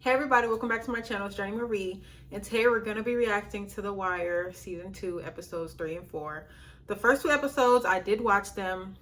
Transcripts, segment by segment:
Hey everybody, welcome back to my channel. It's Journeymariee, and today we're going to be reacting to The Wire Season 2, Episodes 3 and 4. The first two episodes, I did watch them.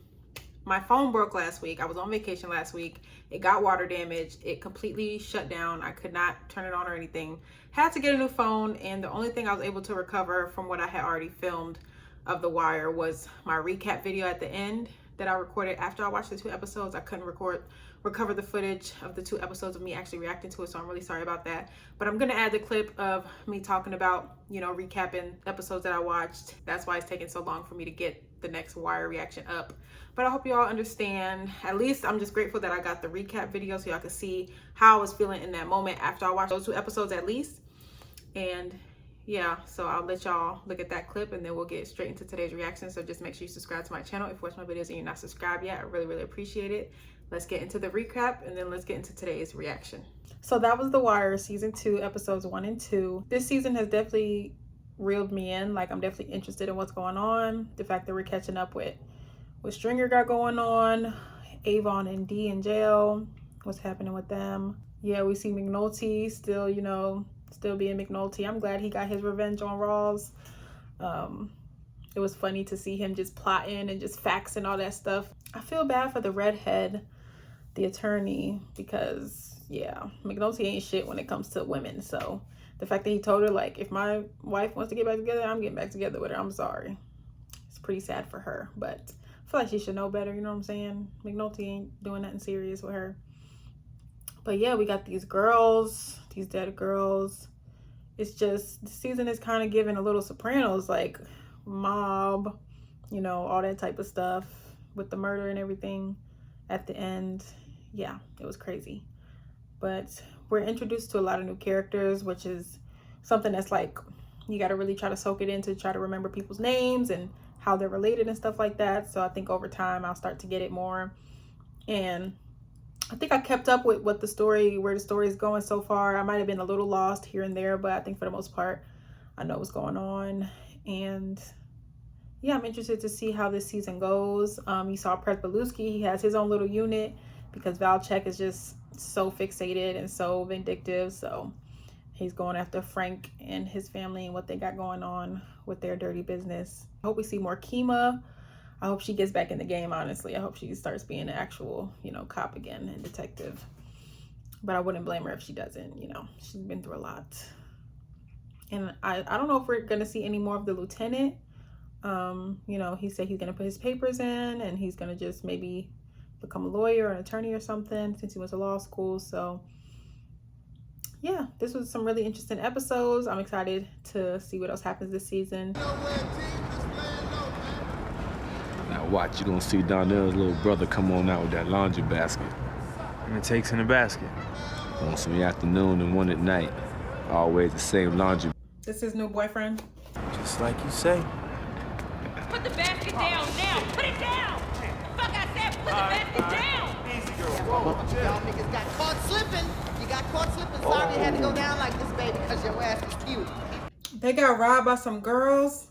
My phone broke last week. I was on vacation last week. It got water damage. It completely shut down. I could not turn it on or anything. Had to get a new phone, and the only thing I was able to recover from what I had already filmed of The Wire was my recap video at the end that I recorded after I watched the two episodes. I couldn't recover the footage of the two episodes of me actually reacting to it, so I'm really sorry about that. But I'm gonna add the clip of me talking about, recapping episodes that I watched. That's why it's taking so long for me to get the next Wire reaction up. But I hope you all understand. At least I'm just grateful that I got the recap video so y'all could see how I was feeling in that moment after I watched those two episodes at least. And yeah, so I'll let y'all look at that clip and then we'll get straight into today's reaction. So just make sure you subscribe to my channel if you watch my videos and you're not subscribed yet. I really appreciate it. Let's get into the recap and then let's get into today's reaction. So that was The Wire Season 2, Episodes 1 and 2. This season has definitely reeled me in. Like, I'm definitely interested in what's going on. The fact that we're catching up with what Stringer got going on. Avon and Dee in jail. What's happening with them. Yeah, we see McNulty still, still being McNulty. I'm glad he got his revenge on Rawls. It was funny to see him just plotting and just faxing all that stuff. I feel bad for the redhead, the attorney, because yeah, McNulty ain't shit when it comes to women. So the fact that he told her, like, if my wife wants to get back together, I'm getting back together with her. I'm sorry. It's pretty sad for her, but I feel like she should know better. You know what I'm saying? McNulty ain't doing nothing serious with her. But yeah, we got these girls, these dead girls. It's just, the season is kind of giving a little Sopranos, like mob, all that type of stuff with the murder and everything at the end. Yeah, it was crazy. But we're introduced to a lot of new characters, which is something that's like, you got to really try to soak it in to try to remember people's names and how they're related and stuff like that. So I think over time I'll start to get it more. And I think I kept up with where the story is going so far. I might have been a little lost here and there, but I think for the most part, I know what's going on. And yeah, I'm interested to see how this season goes. You saw Presbeluski. He has his own little unit because Valchek is just so fixated and so vindictive. So he's going after Frank and his family and what they got going on with their dirty business. I hope we see more Kima. I hope she gets back in the game, honestly. I hope she starts being an actual, cop again and detective. But I wouldn't blame her if she doesn't, She's been through a lot. And I don't know if we're going to see any more of the lieutenant. He said he's going to put his papers in and he's going to just maybe become a lawyer or an attorney or something since he went to law school. So yeah, this was some really interesting episodes. I'm excited to see what else happens this season. Now watch, you're gonna see Donnell's little brother come on out with that laundry basket. And it takes in the basket. One in the afternoon and one at night. Always the same laundry. This is new boyfriend. Just like you say. Put the basket down now! Put it down! Fuck, I said put the basket down! Easy, girl. Y'all niggas got caught slipping. You got caught slipping. Sorry it had to go down like this, baby, because your ass was cute. They got robbed by some girls.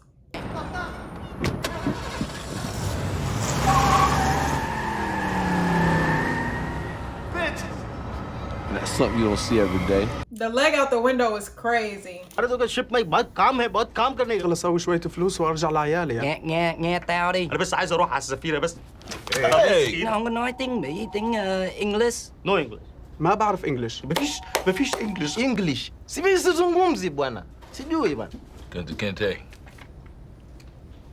That's something you don't see every day. The leg out the window is crazy. अरे तो ship में बहुत काम है बहुत काम करने خلص اسوي شويه فلوس وارجع لعيالي Nghe nghe tao đi. انا بس عايز اروح على السفينه بس Nó không có nói tiếng Mỹ, tiếng English. نو انجلش ما بعرف انجلش مفيش انجلش انجلش سيبي sizungumzi bwana sijui bwana Kente.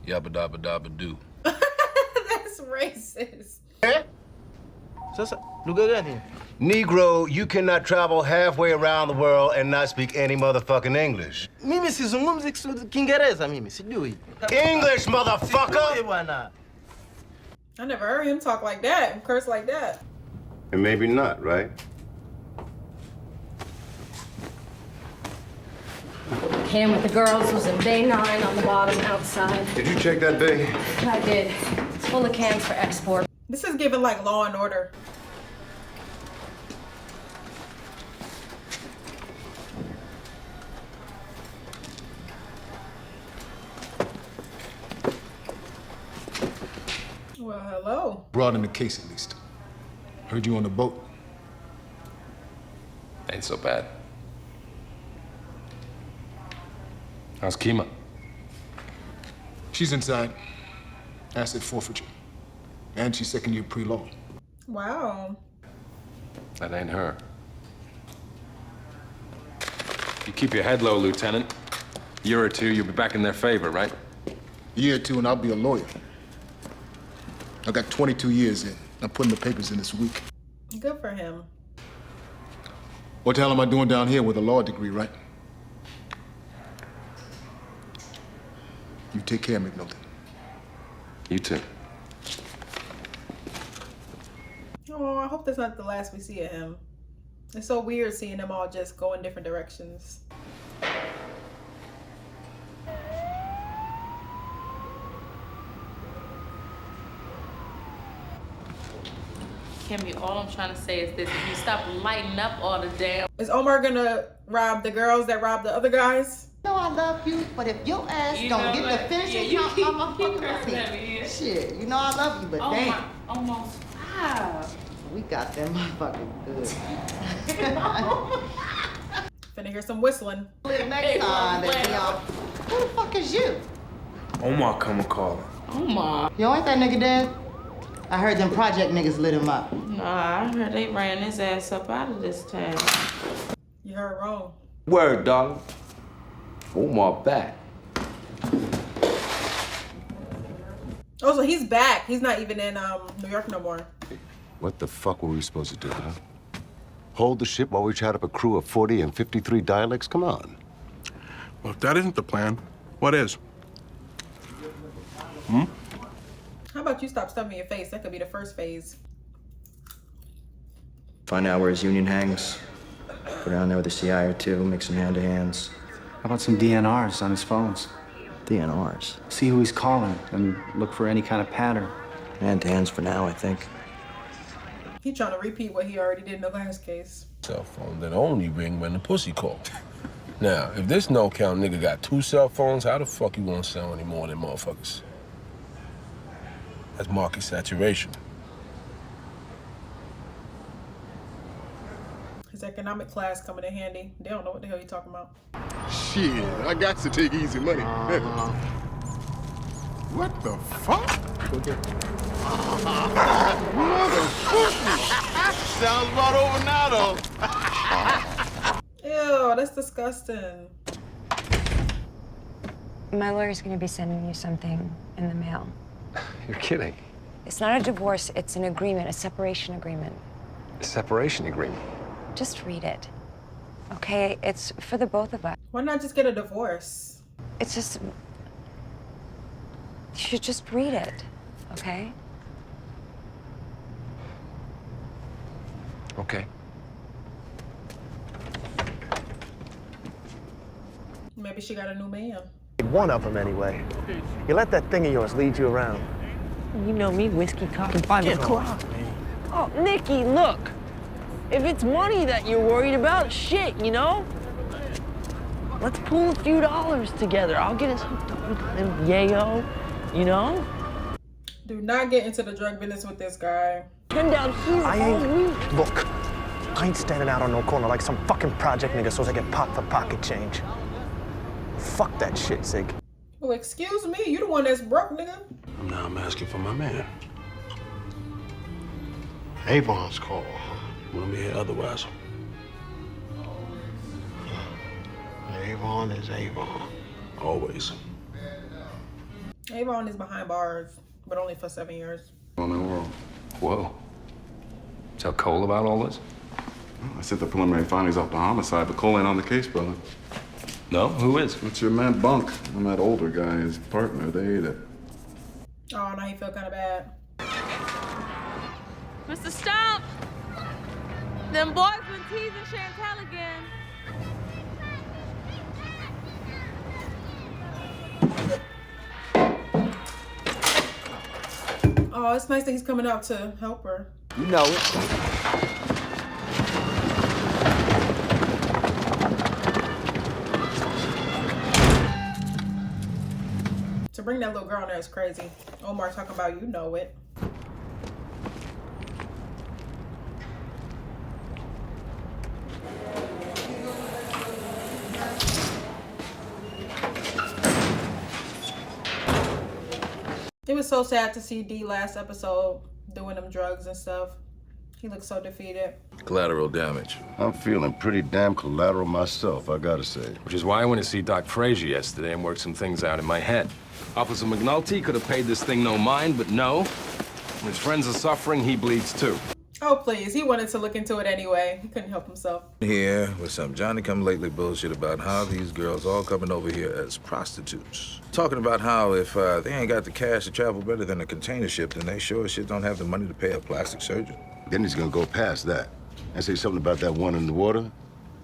Yabba dabba dabba do. That's racist. sasa lugha gani Negro, you cannot travel halfway around the world and not speak any motherfucking English. mimi sizungumzi Kiingereza mimi sijui English, sijui motherfucker! bwana I never heard him talk like that, curse like that. And maybe not, right? Cam with the girls was in bay 9 on the bottom outside. Did you check that bay? I did. It's full of cans for export. This is giving like Law and Order. Well, hello. Brought in the case at least. Heard you on the boat. Ain't so bad. How's Kima? She's inside. Asset forfeiture. And she's second year pre-law. Wow. That ain't her. You keep your head low, Lieutenant. Year or two, you'll be back in their favor, right? A year or two and I'll be a lawyer. I got 22 years in. I'm putting the papers in this week. Good for him. What the hell am I doing down here with a law degree, right? You take care, McNulty. You too. Oh, I hope that's not the last we see of him. It's so weird seeing them all just go in different directions. Kimmy, all I'm trying to say is this: if you stop lighting up all the damn. Is Omar gonna rob the girls that robbed the other guys? You know I love you, but if your ass don't get the finishing count, I'm fucking shit. You know I love you, but damn. Almost 5. We got them motherfucking good. Finna hear some whistling. Next time that y'all. Who the fuck is you? Omar come a calling. Omar. Yo, ain't that nigga dead? I heard them project niggas lit him up. Nah, I heard they ran his ass up out of this town. You heard wrong. Word, darling. Omar back. Oh, so he's back. He's not even in New York no more. What the fuck were we supposed to do, huh? Hold the ship while we chat up a crew of 40 and 53 dialects? Come on. Well, if that isn't the plan, what is? Hmm? How about you stop stuffing your face? That could be the first phase. Find out where his union hangs. Go down there with a CI or two, make some hand-to-hands. How about some DNRs on his phones? DNRs. See who he's calling and look for any kind of pattern. Hand-to-hands for now, I think. He trying to repeat what he already did in the last case. Cell phone that only ring when the pussy call. Now, if this no-count nigga got 2 cell phones, how the fuck you won't sell any more than motherfuckers? That's market saturation. His economic class coming in handy. They don't know what the hell you talking about. Shit, I got to take easy money. What the fuck? Sounds about over now, though. Ew, that's disgusting. My lawyer's gonna be sending you something in the mail. You're kidding. It's not a divorce, it's an agreement, a separation agreement. A separation agreement. Just read it. Okay, it's for the both of us. Why not just get a divorce? It's just... You should just read it, okay? Okay. Maybe she got a new man. One of them, anyway. You let that thing of yours lead you around. You know me, whiskey, cock, and 5 o'clock. Oh, Nikki, look. If it's money that you're worried about, shit, you know? Let's pool a few dollars together. I'll get us hooked up with them yayo, you know? Do not get into the drug business with this guy. Come down here all week. Look, I ain't standing out on no corner like some fucking project nigga so I get popped for pocket change. Fuck that shit, Zig. Well, excuse me, you the one that's broke, nigga. Now I'm asking for my man. Avon's call. Let me hear otherwise. Avon is Avon. Always. Avon is behind bars, but only for 7 years. On the world. Whoa. Tell Cole about all this? I sent the preliminary findings off the homicide, but Cole ain't on the case, brother. No? Who is? It's your man Bunk and that older guy, his partner. They ate it. Oh, now you feel kind of bad. Mr. Stump! Them boys been teasing Chantal again. Oh, it's nice that he's coming out to help her. You know it. To bring that little girl in there is crazy. Omar talking about you know it. It was so sad to see D last episode doing them drugs and stuff. He looked so defeated. Collateral damage. I'm feeling pretty damn collateral myself, I gotta say. Which is why I went to see Doc Frazier yesterday and worked some things out in my head. Officer McNulty could have paid this thing no mind, but no. When his friends are suffering, he bleeds too. Oh, please. He wanted to look into it anyway. He couldn't help himself. Here with some Johnny-come-lately bullshit about how these girls all coming over here as prostitutes. Talking about how if they ain't got the cash to travel better than a container ship, then they sure as shit don't have the money to pay a plastic surgeon. Then he's gonna go past that and say something about that one in the water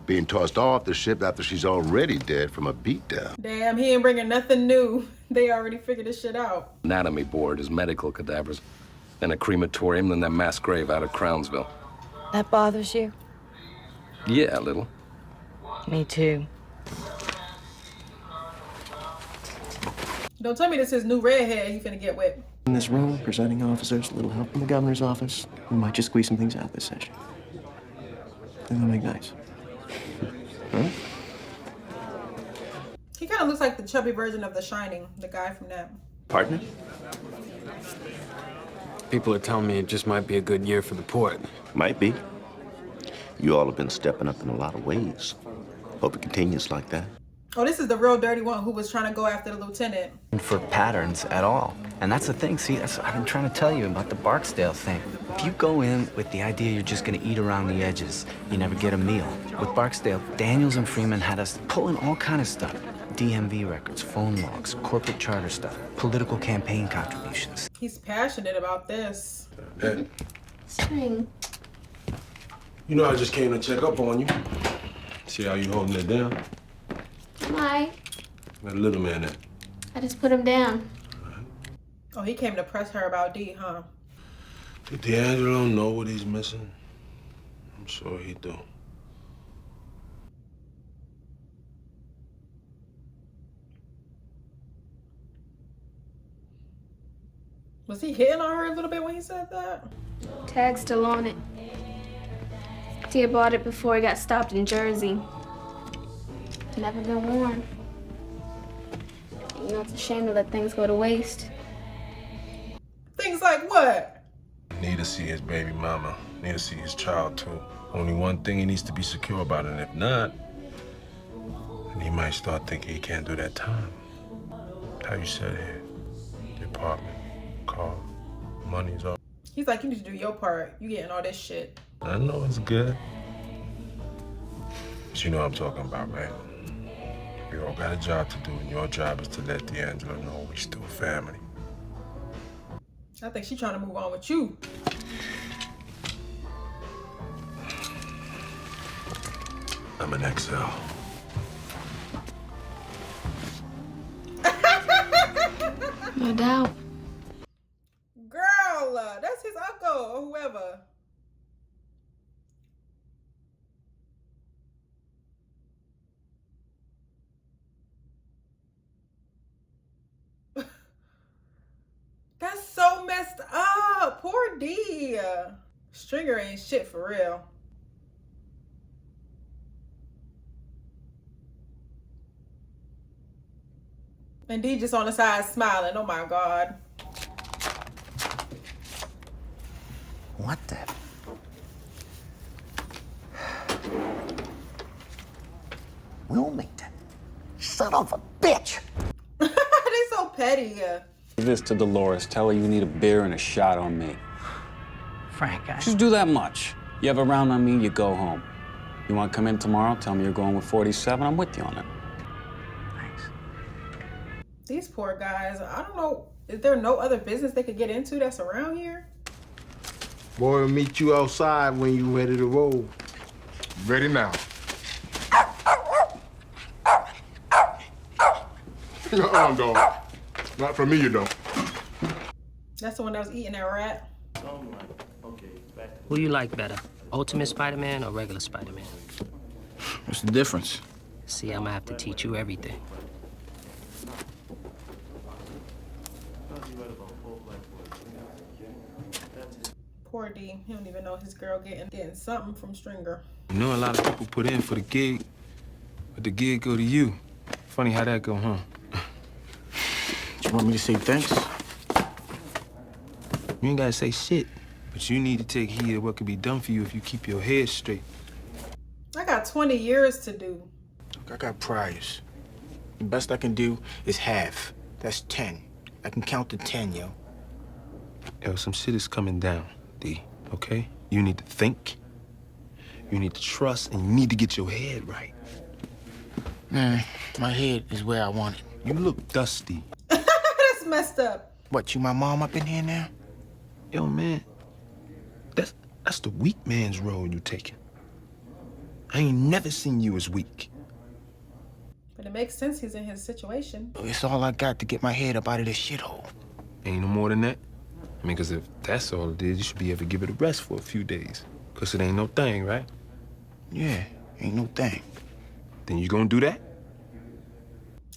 being tossed off the ship after she's already dead from a beatdown. Damn, he ain't bringing nothing new. They already figured this shit out. Anatomy board is medical cadavers. Then a crematorium, then that mass grave out of Crownsville. That bothers you? Yeah, a little. Me too. Don't tell me this is new redhead he finna get with. In this room, presiding officers, a little help from the governor's office. We might just squeeze some things out this session. Think that'll make nice. Huh? He kind of looks like the chubby version of The Shining, the guy from that. Partner? People are telling me it just might be a good year for the port. Might be. You all have been stepping up in a lot of ways. Hope it continues like that. Oh, this is the real dirty one who was trying to go after the lieutenant. For patterns at all. And that's the thing, see, that's what I've been trying to tell you about the Barksdale thing. If you go in with the idea you're just gonna eat around the edges, you never get a meal. With Barksdale, Daniels and Freeman had us pulling all kind of stuff. DMV records, phone logs, corporate charter stuff, political campaign contributions. He's passionate about this. Hey, Spring. you know I just came to check up on you. See how you holding it down? Am I? That little man there. I just put him down. Oh, he came to press her about D, huh? Did D'Angelo know what he's missing? I'm sure he do. Was he hitting on her a little bit when he said that? Tag's still on it. Tia bought it before he got stopped in Jersey. Never been worn. You know, it's a shame to let things go to waste. Things like what? Need to see his baby mama. Need to see his child, too. Only one thing he needs to be secure about, and if not, then he might start thinking he can't do that time. How you said here, the apartment, car, money's all. He's like, you need to do your part. You getting all this shit. I know it's good. But you know what I'm talking about, right? We all got a job to do, and your job is to let D'Angelo know we still family. I think she's trying to move on with you. I'm an XL. No doubt. Girl, that's his uncle or whoever. That's so messed up. Poor D. Stringer ain't shit for real. And D just on the side smiling. Oh my God. What the? Wilmington. Son of a bitch. They so petty. Give this to Dolores. Tell her you need a beer and a shot on me. Frank, Just do that much. You have a round on me, you go home. You want to come in tomorrow? Tell me you're going with 47. I'm with you on it. These poor guys. I don't know. Is there no other business they could get into that's around here? Boy, we'll meet you outside when you ready to roll. Ready now. Dog. Not from me, you don't. That's the one that was eating that rat. Who you like better, Ultimate Spider-Man or regular Spider-Man? What's the difference? See, I'm gonna have to teach you everything. Poor D. He don't even know his girl getting something from Stringer. You know a lot of people put in for the gig, but the gig go to you. Funny how that go, huh? You want me to say thanks? You ain't gotta say shit, but you need to take heed of what can be done for you if you keep your head straight. I got 20 years to do. I got priors. The best I can do is half. That's 10. I can count to 10, yo. Yo, some shit is coming down, D, okay? You need to think, you need to trust, and you need to get your head right. Man, my head is where I want it. You look dusty. That's messed up. What, you my mom up in here now? Yo, man, that's the weak man's role you taking. I ain't never seen you as weak. But it makes sense he's in his situation. It's all I got to get my head up out of this shithole. Ain't no more than that. I mean, because if that's all it is, you should be able to give it a rest for a few days. Because it ain't no thing, right? Yeah, ain't no thing. Then you gonna do that?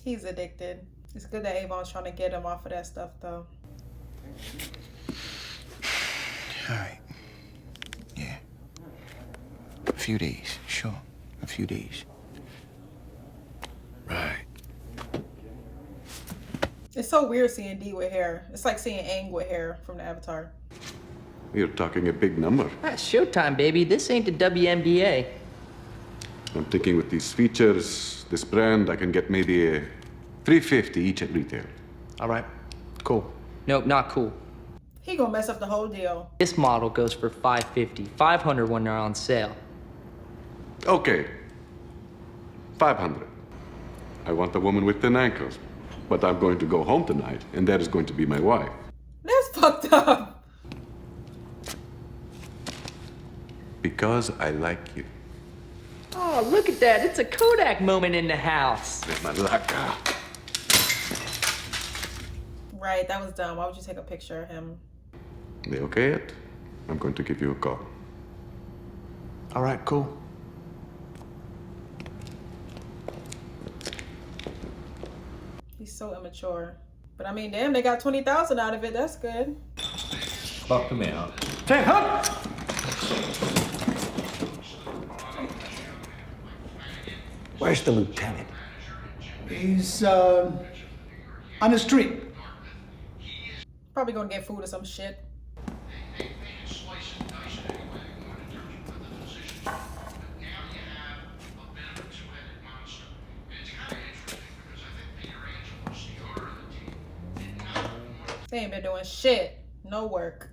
He's addicted. It's good that Avon's trying to get him off of that stuff, though. All right. Yeah. A few days, sure. A few days. Right. It's so weird seeing D with hair. It's like seeing Aang with hair from the Avatar. You're talking a big number. That's showtime, baby. This ain't the WNBA. I'm thinking with these features, this brand, I can get maybe a $350 each at retail. All right, cool. Nope, not cool. He gonna mess up the whole deal. This model goes for $550, $500 when they're on sale. Okay, 500. I want a woman with thin ankles, but I'm going to go home tonight, and that is going to be my wife. That's fucked up. Because I like you. Oh, look at that. It's a Kodak moment in the house. Right, that was dumb. Why would you take a picture of him? They okay it? I'm going to give you a call. All right, cool. He's so immature. But I mean, damn, they got 20,000 out of it. That's good. Fuck him out. Hey, huh? Where's the lieutenant? He's on the street. Probably gonna get food or some shit. They ain't been doing shit. No work.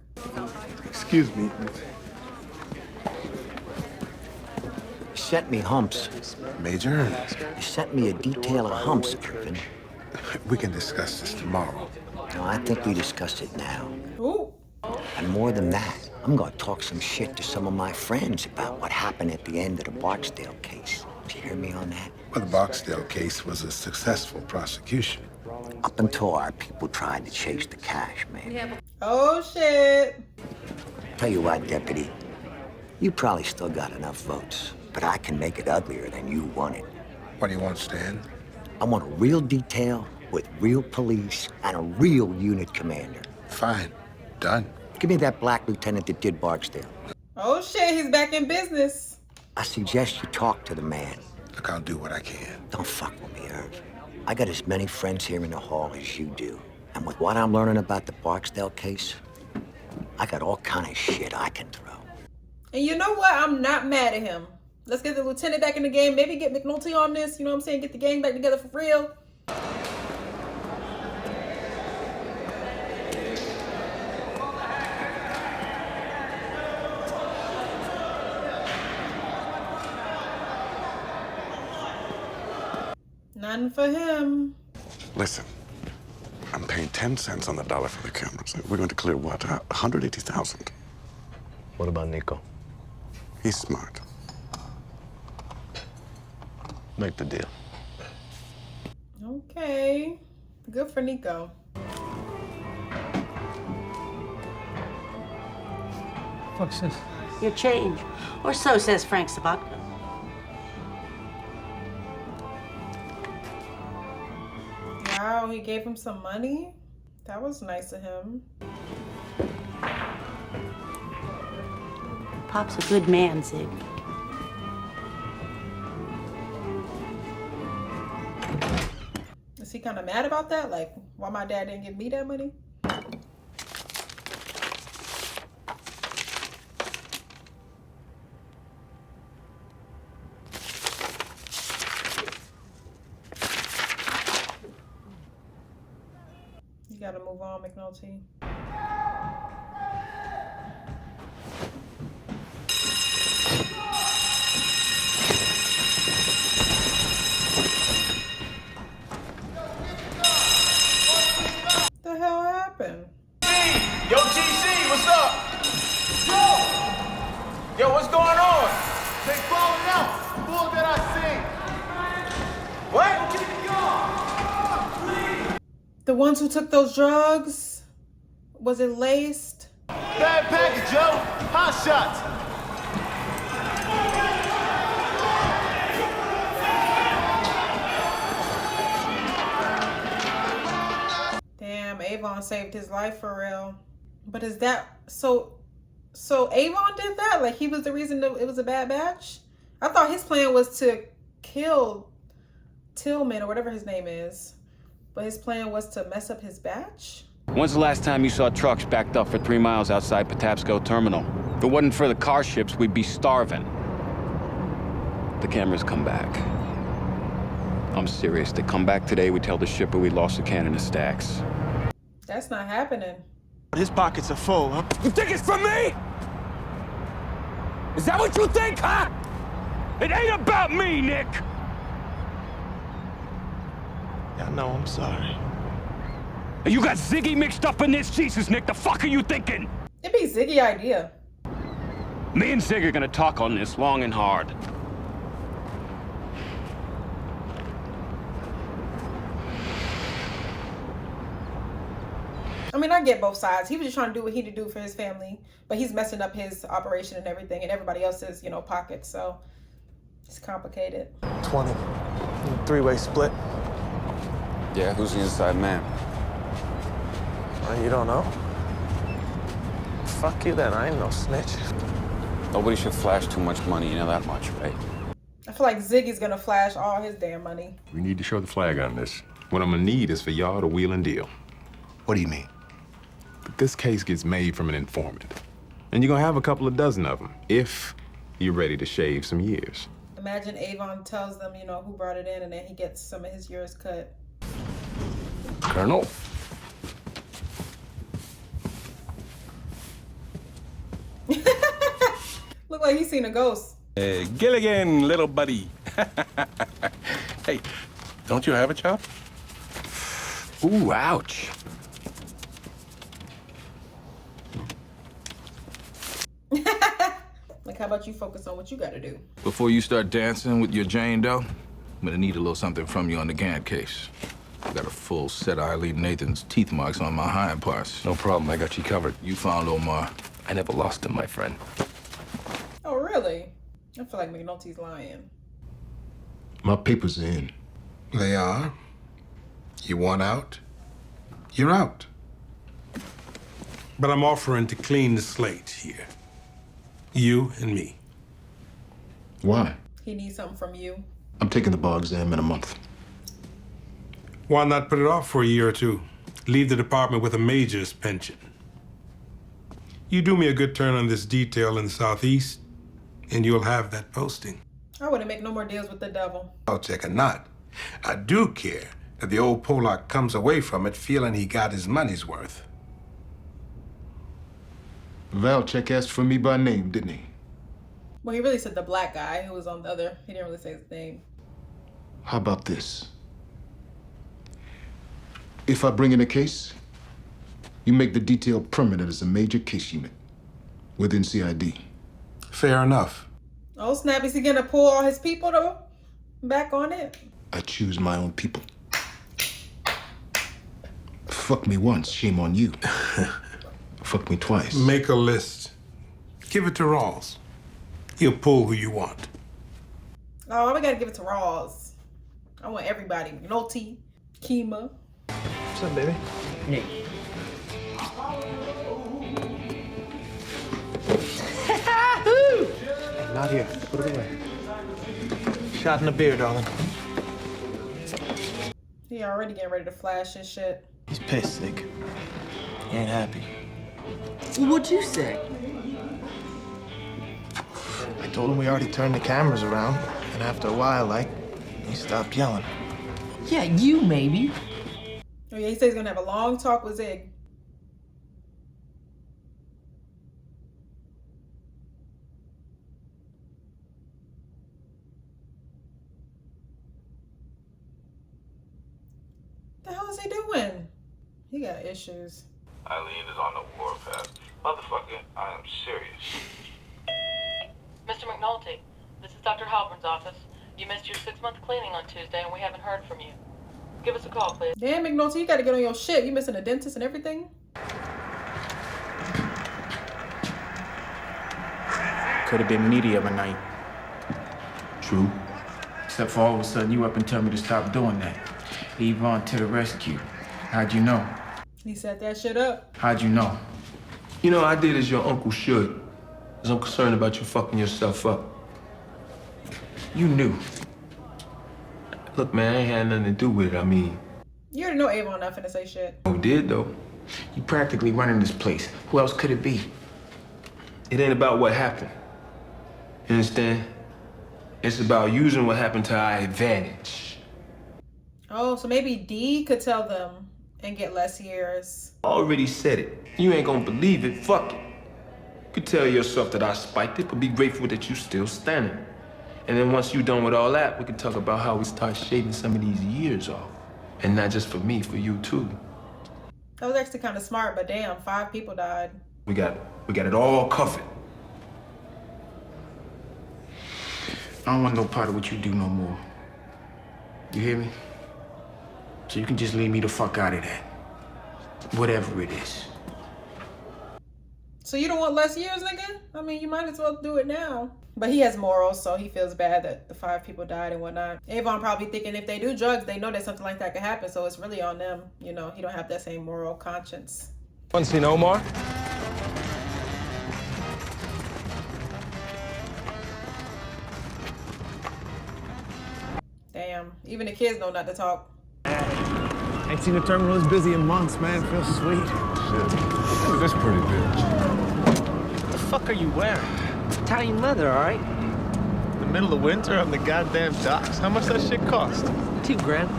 Excuse me. You sent me humps. Major? You sent me a detail of humps, Irvin. We can discuss this tomorrow. No, I think we discuss it now. Ooh. And more than that, I'm gonna talk some shit to some of my friends about what happened at the end of the Barksdale case. Did you hear me on that? Well, the Barksdale case was a successful prosecution. Up until our people tried to chase the cash, man. Oh, shit. Tell you what, Deputy, you probably still got enough votes, but I can make it uglier than you want it. What do you want, Stan? I want a real detail with real police and a real unit commander. Fine. Done. Give me that black lieutenant that did Barksdale. Oh, shit. He's back in business. I suggest you talk to the man. Look, I'll do what I can. Don't fuck with me, Irv. I got as many friends here in the hall as you do. And with what I'm learning about the Barksdale case, I got all kind of shit I can throw. And you know what? I'm not mad at him. Let's get the lieutenant back in the game. Maybe get McNulty on this. You know what I'm saying? Get the gang back together for real. None for him. Listen, I'm paying 10 cents on the dollar for the cameras. We're going to clear what? 180,000. What about Nico? He's smart. Make the deal. Okay. Good for Nico. Fuck's this? Your change. Or so says Frank Sabatka. Wow, he gave him some money? That was nice of him. Pop's a good man, Zig. Is he kind of mad about that? Like, why my dad didn't give me that money? Gotta move on, McNulty. The hell happened? Yo, GC, what's up? Yo, what's going on? They falling out. Bull that I seen. What? The ones who took those drugs? Was it laced? Bad package, yo. Hot shots. Damn, Avon saved his life for real. But is that so Avon did that? Like he was the reason that it was a bad batch? I thought his plan was to kill Tillman or whatever his name is. But his plan was to mess up his batch? When's the last time you saw trucks backed up for 3 miles outside Patapsco Terminal? If it wasn't for the car ships, we'd be starving. The cameras come back. I'm serious. They come back today, we tell the shipper we lost a can in the stacks. That's not happening. His pockets are full, huh? You think it's from me? Is that what you think, huh? It ain't about me, Nick! Yeah, I know, I'm sorry. You got Ziggy mixed up in this? Jesus, Nick, the fuck are you thinking? It'd be Ziggy idea. Me and Zig are gonna talk on this long and hard. I mean, I get both sides. He was just trying to do what he had to do for his family, but he's messing up his operation and everything and everybody else's, pockets, so it's complicated. 20. Three-way split. Yeah, who's the inside man? You don't know? Fuck you then, I ain't no snitch. Nobody should flash too much money, you know that much, right? I feel like Ziggy's gonna flash all his damn money. We need to show the flag on this. What I'm gonna need is for y'all to wheel and deal. What do you mean? This case gets made from an informant. And you're gonna have a couple of dozen of them, if you're ready to shave some years. Imagine Avon tells them, who brought it in, and then he gets some of his years cut. Colonel. Look like he's seen a ghost. Gilligan, little buddy. Hey, don't you have a job? Ooh, ouch. Like, how about you focus on what you gotta do? Before you start dancing with your Jane Doe, I'm gonna need a little something from you on the Gant case. I got a full set of Eileen Nathan's teeth marks on my hind parts. No problem, I got you covered. You found Omar. I never lost him, my friend. Oh, really? I feel like McNulty's lying. My papers are in. They are. You want out? You're out. But I'm offering to clean the slate here. You and me. Why? He needs something from you. I'm taking the bar exam in a month. Why not put it off for a year or two? Leave the department with a major's pension. You do me a good turn on this detail in the Southeast, and you'll have that posting. I wouldn't make no more deals with the devil. I'll check or not. I do care that the old Polak comes away from it feeling he got his money's worth. Valchek asked for me by name, didn't he? Well, he really said the black guy who was on the other. He didn't really say his name. How about this? If I bring in a case, you make the detail permanent as a major case unit within CID. Fair enough. Oh, snap. Is he gonna pull all his people, though? Back on it? I choose my own people. Fuck me once, shame on you. Fuck me twice. Make a list. Give it to Rawls. He'll pull who you want. Oh, we gotta give it to Rawls. I want everybody. McNulty, Kima. What's up, baby? Nick. Not here. Put it away. Shot in the beer, darling. He already getting ready to flash and shit. He's pissed, Zig. He ain't happy. What'd you say? I told him we already turned the cameras around, and after a while, he stopped yelling. Yeah, you maybe. Oh yeah, he says he's gonna have a long talk with Zig. The hell is he doing? He got issues. Eileen is on the warpath. Motherfucker, I am serious. Mr. McNulty, this is Dr. Halpern's office. You missed your 6-month cleaning on Tuesday and we haven't heard from you. Give us a call, please. Damn, McNulty, you gotta get on your shit. You missing a dentist and everything? Could have been me the other night. True. Except for all of a sudden you up and tell me to stop doing that. Avon to the rescue. How'd you know? He set that shit up. How'd you know? You know, I did as your uncle should. Because I'm concerned about you fucking yourself up. You knew. Look, man, I ain't had nothing to do with it. I mean, You already know Avon not finna say shit. we did, though. You practically running this place. Who else could it be? It ain't about what happened. You understand? It's about using what happened to our advantage. Oh, so maybe D could tell them and get less years. I already said it. You ain't gonna believe it. Fuck it. You could tell yourself that I spiked it, but be grateful that you still standing. And then once you done with all that, we can talk about how we start shaving some of these years off. And not just for me, for you too. That was actually kind of smart, but damn, 5 people died. We got it all covered. I don't want no part of what you do no more. You hear me? So you can just leave me the fuck out of that. Whatever it is. So you don't want less years, nigga? I mean, you might as well do it now. But he has morals, so he feels bad that the 5 people died and whatnot. Avon probably thinking if they do drugs, they know that something like that could happen, so it's really on them. You know, he don't have that same moral conscience. Want to see Omar? Damn, even the kids know not to talk. Ain't seen the terminal as busy in months, man. Feels sweet. Shit. This pretty bitch. What the fuck are you wearing? Italian leather, all right? In the middle of winter on the goddamn docks. How much that shit cost? $2 grand.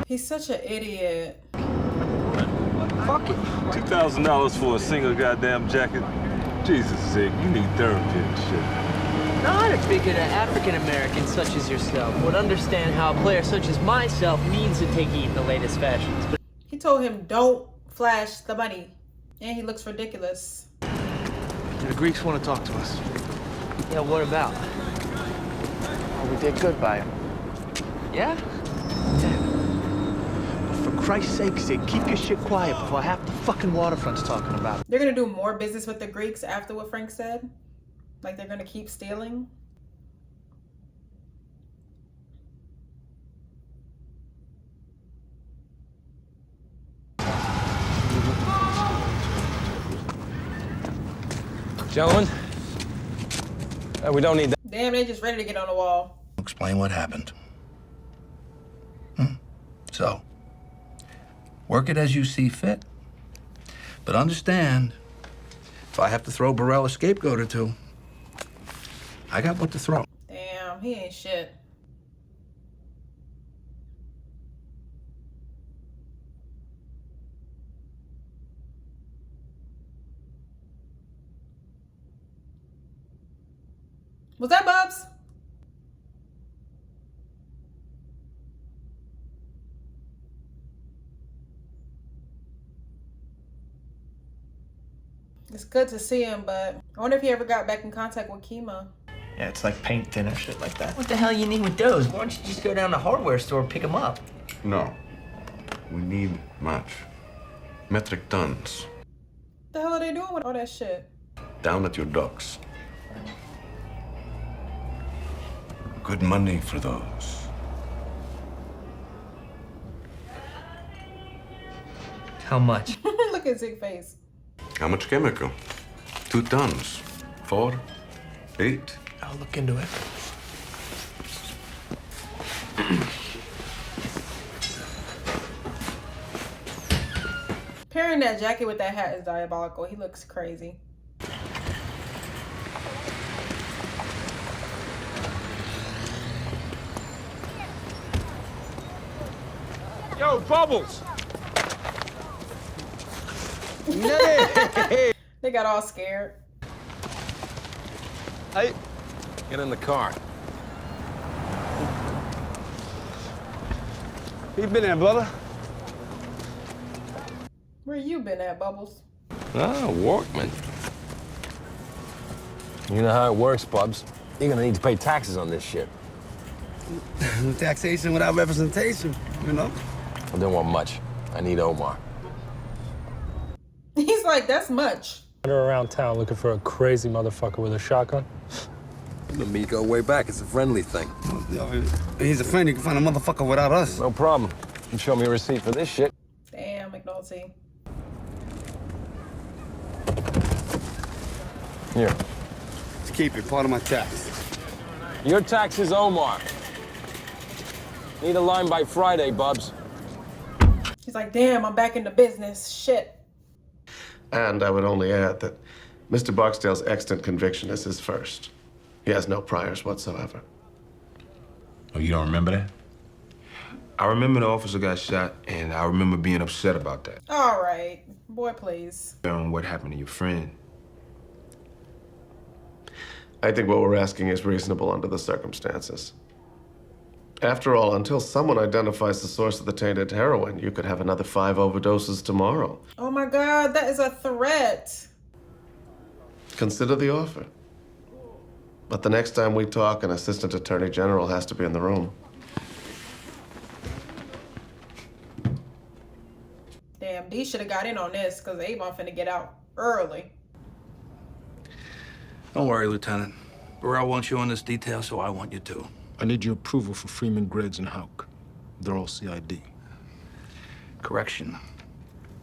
He's such an idiot. Fuck it. $2,000 for a single goddamn jacket? Jesus, Zig, you need therapy and shit. Now, I'd figure that African Americans such as yourself would understand how a player such as myself needs to take heed in the latest fashions. But He told him don't flash the money. And he looks ridiculous. The Greeks want to talk to us. yeah, what about? Oh, we did good by him. Yeah? For Christ's sake, Zig, keep your shit quiet before half the fucking waterfront's talking about it. They're gonna do more business with the Greeks after what Frank said. Like they're gonna keep stealing. Gentlemen, we don't need that. Damn, they just ready to get on the wall. Explain what happened. So, work it as you see fit. But understand, if I have to throw Burrell a scapegoat or two, I got what to throw. Damn, he ain't shit. Was that Bubs? It's good to see him, but I wonder if he ever got back in contact with Kima. Yeah, it's like paint thinner, shit like that. What the hell you need with those? Why don't you just go down to the hardware store and pick them up? No. We need much. Metric tons. What the hell are they doing with all that shit? Down at your docks. Good money for those. How much? Look at Zig's face. How much chemical? 2 tons. 4? 8? I'll look into it. Pairing that jacket with that hat is diabolical. He looks crazy. Yo, Bubbles! They got all scared. Hey, get in the car. You been there, brother? Where you been at, Bubbles? Ah, workman. You know how it works, Bubs. You're gonna need to pay taxes on this shit. Taxation without representation, you know? I don't want much. I need Omar. He's like, that's much. Around town looking for a crazy motherfucker with a shotgun. The meat go way back. It's a friendly thing. He's a friend. You can find a motherfucker without us. No problem. You can show me a receipt for this shit. Damn, McNulty. Here. Let's keep it. Part of my tax. Your tax is Omar. Need a line by Friday, Bubs. He's like, damn, I'm back into business. Shit. And I would only add that Mr. Barksdale's extant conviction is his first. He has no priors whatsoever. Oh, you don't remember that? I remember the officer got shot, and I remember being upset about that. All right. Boy, please. What happened to your friend? I think what we're asking is reasonable under the circumstances. After all, until someone identifies the source of the tainted heroin, you could have another 5 overdoses tomorrow. Oh my God, that is a threat. Consider the offer. But the next time we talk, an assistant attorney general has to be in the room. Damn, D should have got in on this because Avon finna get out early. Don't worry, Lieutenant. Burrell wants you on this detail, so I want you too. I need your approval for Freeman, Greggs, and Hauk. They're all CID. Correction.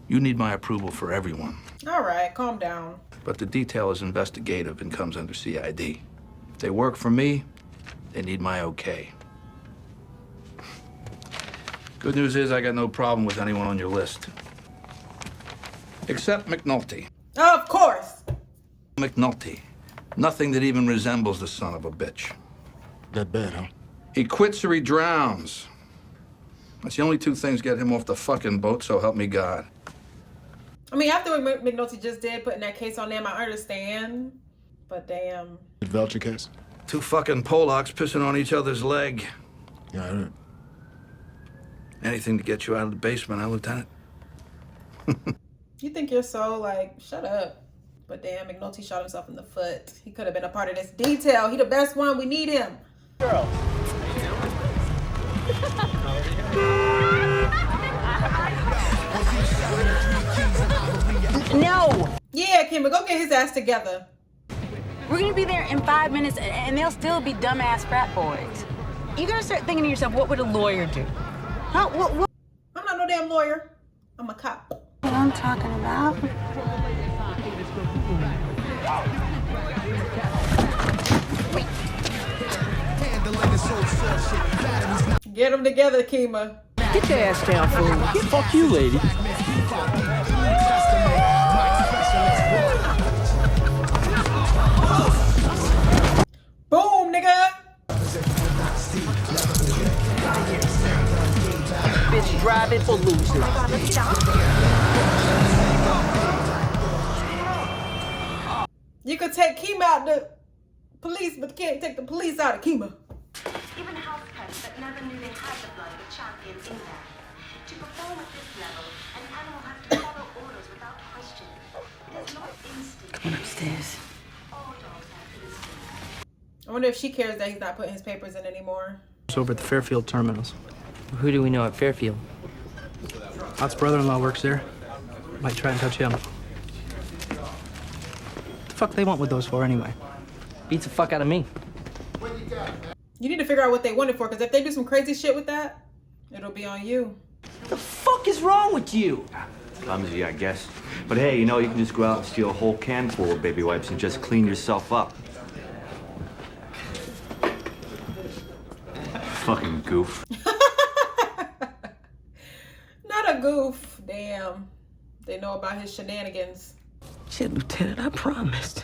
You need my approval for everyone. All right, calm down. But the detail is investigative and comes under CID. If they work for me, they need my okay. Good news is I got no problem with anyone on your list. Except McNulty. Of course. McNulty. Nothing that even resembles the son of a bitch. That bad, huh? He quits or he drowns. That's the only 2 things get him off the fucking boat, so help me God. I mean, after what McNulty just did, putting that case on them, I understand. But damn. The voucher case? 2 fucking Polacks pissing on each other's leg. Yeah, I heard. Anything to get you out of the basement, huh, Lieutenant? You think you're so, like, shut up. But damn, McNulty shot himself in the foot. He could have been a part of this detail. He the best one. We need him. Girl. No! Yeah, Kima, go get his ass together. We're gonna be there in 5 minutes and they'll still be dumbass frat boys. You gotta start thinking to yourself, what would a lawyer do? Huh? What? I'm not no damn lawyer. I'm a cop. What I'm talking about? Get them together, Kima. Get your ass down, fool. Fuck you, lady. Boom, nigga. Bitch, drive it or lose it. You could take Kima out the police, but you can't take the police out of Kima. Even houseparents that never knew they had the blood of a champion in them. To perform at this level, an animal has to follow orders without question. It is not instinct. Come on upstairs. All dogs have instinct. I wonder if she cares that he's not putting his papers in anymore. It's over at the Fairfield terminals. Who do we know at Fairfield? Ot's brother-in-law works there. Might try and touch him. What the fuck they want with those for anyway? Beats the fuck out of me. You need to figure out what they want it for, because if they do some crazy shit with that, it'll be on you. The fuck is wrong with you? Clumsy, I guess. But hey, you know, you can just go out and steal a whole can full of baby wipes and just clean yourself up. Fucking goof. Not a goof. Damn. They know about his shenanigans. Shit, Lieutenant, I promised.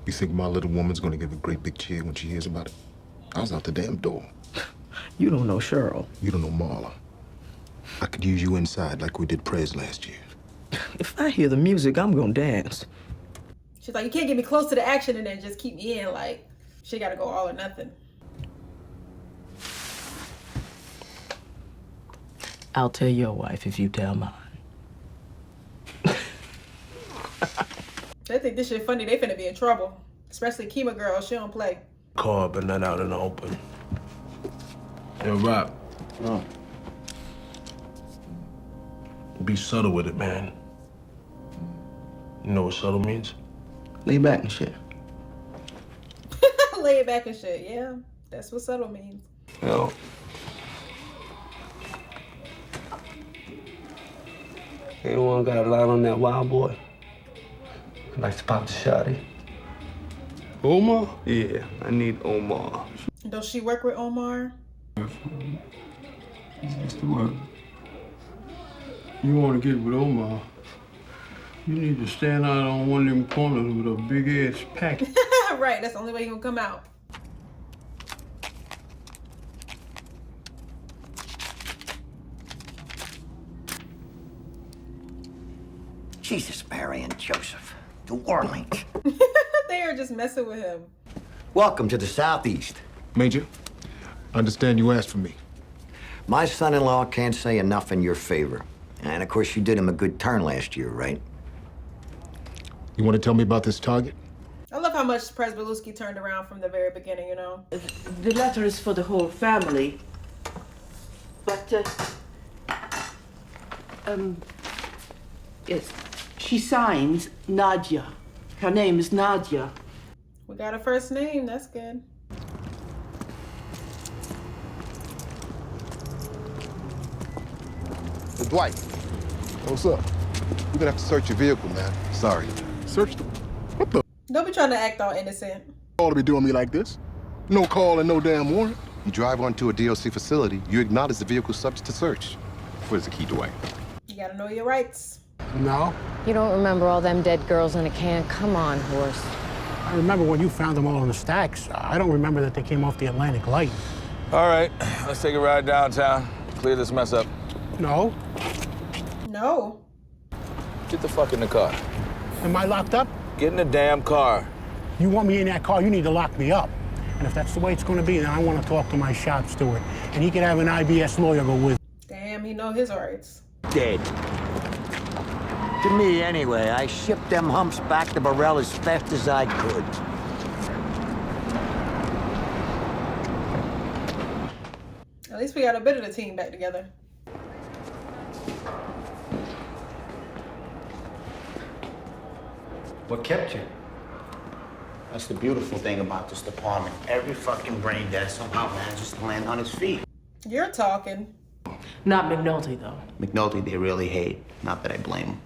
You think my little woman's gonna give a great big cheer when she hears about it? I was out the damn door. You don't know Cheryl. You don't know Marla. I could use you inside like we did Prez last year. If I hear the music, I'm gonna dance. She's like, you can't get me close to the action and then just keep me in. Like, she gotta go all or nothing. I'll tell your wife if you tell mine. They think this shit funny. They finna be in trouble. Especially Kima girl. She don't play. Car, but not out in the open. Yo, Rob. Be subtle with it, man. You know what subtle means? Lay back and shit. Lay it back and shit. Yeah, that's what subtle means. Yo. Anyone got a line on that wild boy? Likes to pop the shotty. Omar? Yeah, I need Omar. Does she work with Omar? That's the word. You want to get with Omar, you need to stand out on one of them corners with a big-ass pack. Right, that's the only way he gonna come out. Jesus, Mary and Joseph. New Orleans. They are just messing with him. Welcome to the Southeast. Major, I understand you asked for me. My son-in-law can't say enough in your favor. And of course, you did him a good turn last year, right? You want to tell me about this target? I love how much Presbeluski turned around from the very beginning, you know? The letter is for the whole family. But, yes, she signs Nadia. Her name is Nadia. We got a first name, that's good. Hey, Dwight, what's up? We're gonna have to search your vehicle, man. Sorry. Search the... What the... Don't be trying to act all innocent. All to be doing me like this? No call and no damn warrant. You drive onto a DOC facility, you acknowledge the vehicle subject to search. Where's the key, Dwight? You gotta know your rights. No. You don't remember all them dead girls in a can? Come on, horse. I remember when you found them all in the stacks. I don't remember that they came off the Atlantic Light. All right, let's take a ride downtown. Clear this mess up. No. No. Get the fuck in the car. Am I locked up? Get in the damn car. You want me in that car, you need to lock me up. And if that's the way it's going to be, then I want to talk to my shop steward. And he can have an IBS lawyer go with him. Damn, he know his rights. Dead. To me, anyway. I shipped them humps back to Burrell as fast as I could. At least we got a bit of the team back together. What kept you? That's the beautiful thing about this department. Every fucking brain dead somehow manages to land on his feet. You're talking. Not McNulty, though. McNulty they really hate. Not that I blame him.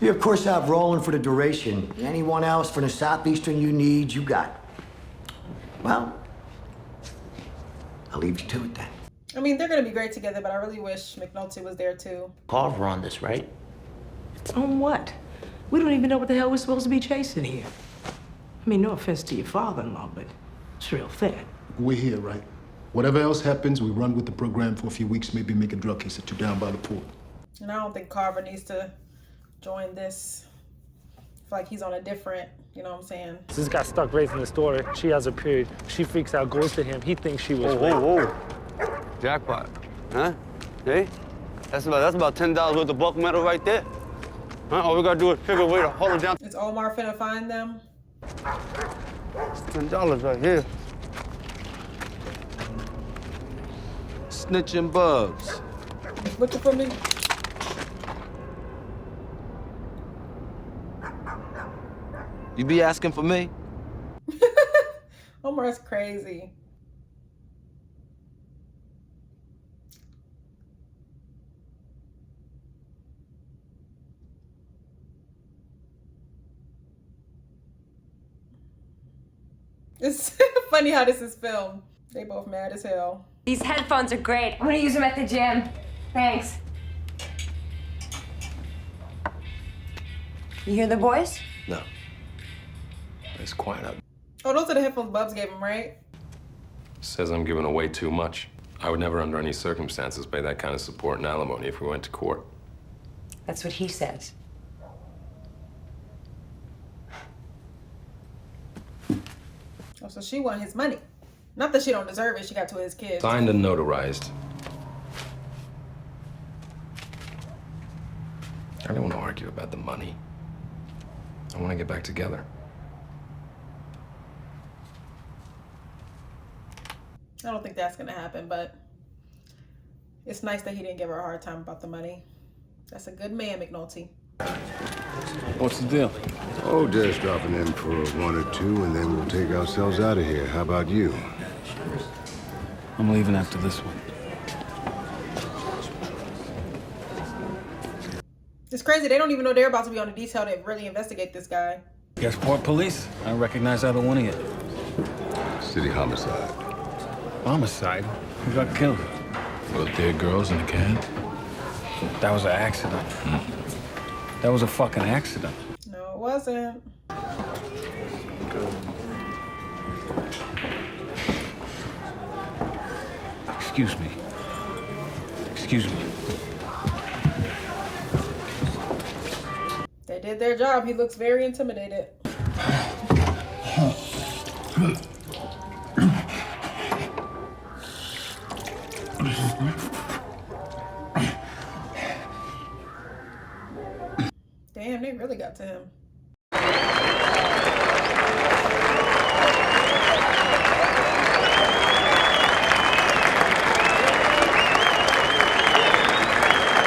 You, of course, have Roland for the duration. Anyone else for the Southeastern you need, you got. Well, I'll leave you to it then. I mean, they're gonna be great together, but I really wish McNulty was there too. Carver on this, right? It's on what? We don't even know what the hell we're supposed to be chasing here. I mean, no offense to your father-in-law, but it's real thin. We're here, right? Whatever else happens, we run with the program for a few weeks, maybe make a drug case that you down by the port. And I don't think Carver needs to join this. I feel like he's on a different, you know what I'm saying? This got stuck raising the story. She has a period. She freaks out, goes to him. He thinks she was raped. Whoa. Jackpot. Huh? Hey? That's about $10 worth of bulk metal right there. Huh? All we gotta do is figure a way to hold it down. Is Omar finna find them? It's $10 right here. Snitching bugs. Looking for me? You be asking for me? Omar's crazy. It's funny how this is filmed. They both mad as hell. These headphones are great. I'm gonna use them at the gym. Thanks. You hear the boys? No. It's quiet out. Oh, those are the headphones Bubs gave him, right? Says I'm giving away too much. I would never, under any circumstances, pay that kind of support in alimony if we went to court. That's what he says. Oh, so she want his money. Not that she don't deserve it. She got two of his kids. Signed and notarized. I don't want to argue about the money. I want to get back together. I don't think that's gonna happen, but it's nice that he didn't give her a hard time about the money. That's a good man, McNulty. What's the deal? Oh, just dropping in for one or two, and then we'll take ourselves out of here. How about you? I'm leaving after this one. It's crazy. They don't even know they're about to be on the detail to really investigate this guy. Guess Port Police? I recognize either one of you. City homicide. Homicide? Who got killed? Both dead girls in the can. That was an accident. That was a fucking accident. No, it wasn't. Excuse me. Excuse me. They did their job. He looks very intimidated. Damn, they really got to him.